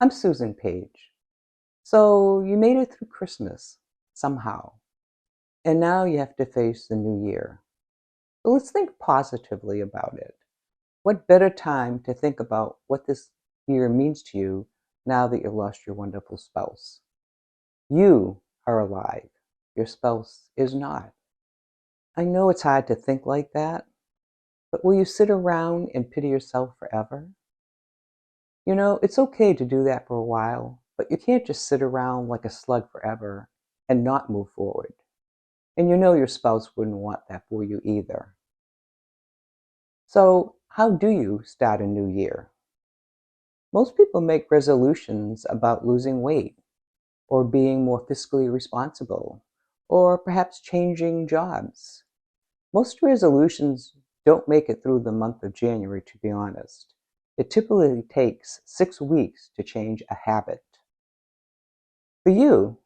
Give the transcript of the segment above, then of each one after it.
I'm Susan Page. So you made it through Christmas somehow, and now you have to face the new year. So let's think positively about it. What better time to think about what this year means to you now that you lost your wonderful spouse? You are alive. Your spouse is not. I know it's hard to think like that, but will you sit around and pity yourself forever? It's okay to do that for a while, but you can't just sit around like a slug forever and not move forward. And you know your spouse wouldn't want that for you either. So, how do you start a new year? Most people make resolutions about losing weight, or being more fiscally responsible, or perhaps changing jobs. Most resolutions don't make it through the month of January, to be honest. It typically takes 6 weeks to change a habit. For you,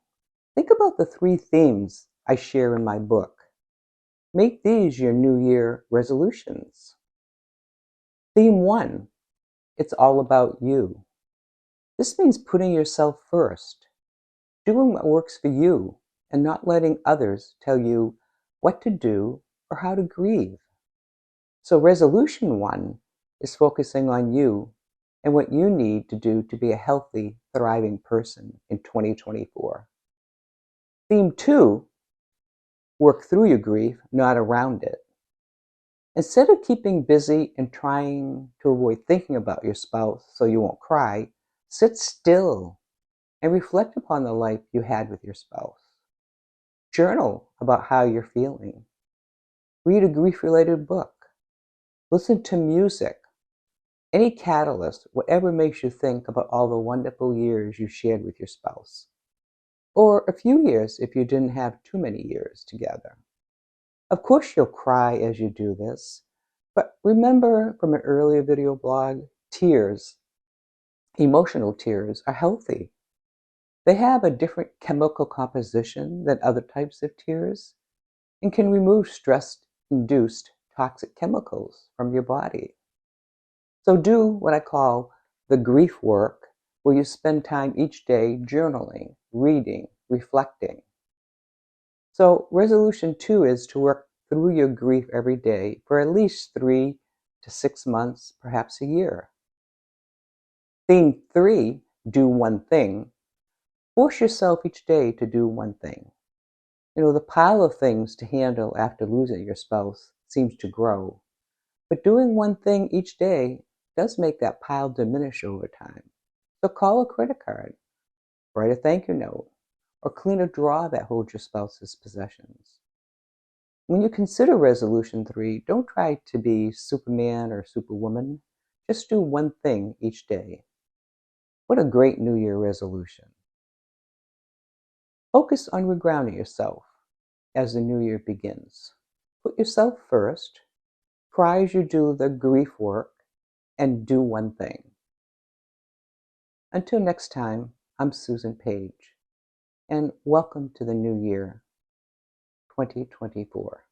think about the 3 themes I share in my book. Make these your New Year resolutions. Theme 1, it's all about you. This means putting yourself first, doing what works for you, and not letting others tell you what to do or how to grieve. So resolution 1 is focusing on you and what you need to do to be a healthy, thriving person in 2024. Theme 2, work through your grief, not around it. Instead of keeping busy and trying to avoid thinking about your spouse so you won't cry, sit still and reflect upon the life you had with your spouse. Journal about how you're feeling. Read a grief-related book. Listen to music. Any catalyst, whatever makes you think about all the wonderful years you shared with your spouse. Or a few years if you didn't have too many years together. Of course you'll cry as you do this, but remember from an earlier video blog, tears, emotional tears, are healthy. They have a different chemical composition than other types of tears and can remove stress-induced toxic chemicals from your body. So do what I call the grief work, where you spend time each day journaling, reading, reflecting. So resolution 2 is to work through your grief every day for at least 3 to 6 months, perhaps a year. Theme 3, do one thing. Force yourself each day to do one thing. The pile of things to handle after losing your spouse seems to grow, but doing one thing each day does make that pile diminish over time. So call a credit card, write a thank you note, or clean a drawer that holds your spouse's possessions. When you consider resolution 3, don't try to be Superman or Superwoman. Just do one thing each day. What a great New Year resolution. Focus on regrounding yourself as the new year begins. Put yourself first, cry as you do the grief work, and do one thing. Until next time, I'm Susan Page, and welcome to the new year, 2024.